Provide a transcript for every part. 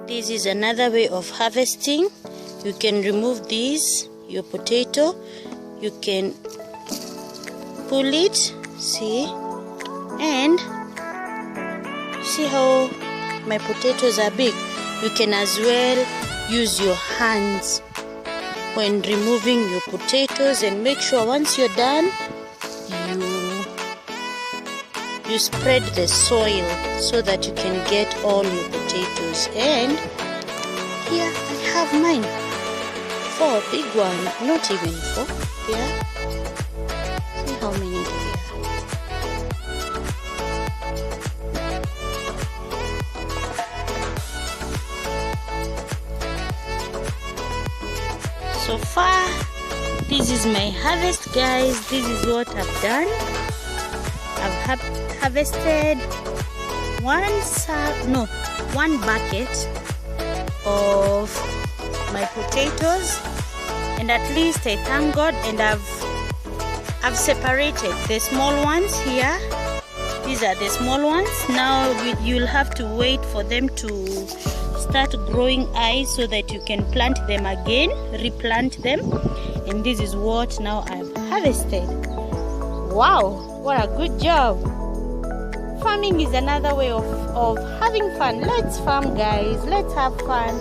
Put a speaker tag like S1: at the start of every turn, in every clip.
S1: This is another way of harvesting. You can remove these, your potato, you can pull it, see, and see how my potatoes are big. You can as well use your hands when removing your potatoes, and make sure once you're done, you spread the soil so that you can get all your potatoes. And here I have mine, 4 big ones, not even 4. Yeah, see how many do we have. So far, this is my harvest, guys. This is what I've done. I've harvested one bucket of my potatoes, and at least I thank God, and I've separated the small ones here. These are the small ones. Now you'll have to wait for them to start growing eyes so that you can plant them again, replant them. And this is what now I've harvested. Wow, what a good job. Farming is another way of having fun. Let's farm, guys. Let's have fun.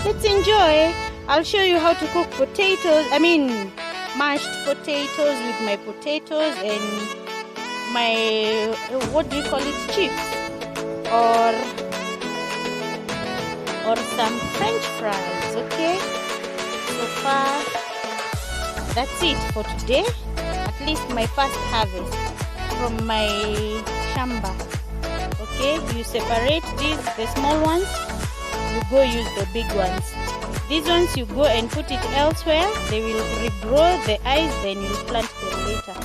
S1: Let's enjoy. I'll show you how to cook mashed potatoes with my potatoes and my, what do you call it, chips, or some French fries. Okay, so far that's it for today. At least my first harvest from my shamba. Okay, you separate these, the small ones, you go use the big ones. These ones you go and put it elsewhere, they will regrow the eyes, then you'll plant them later.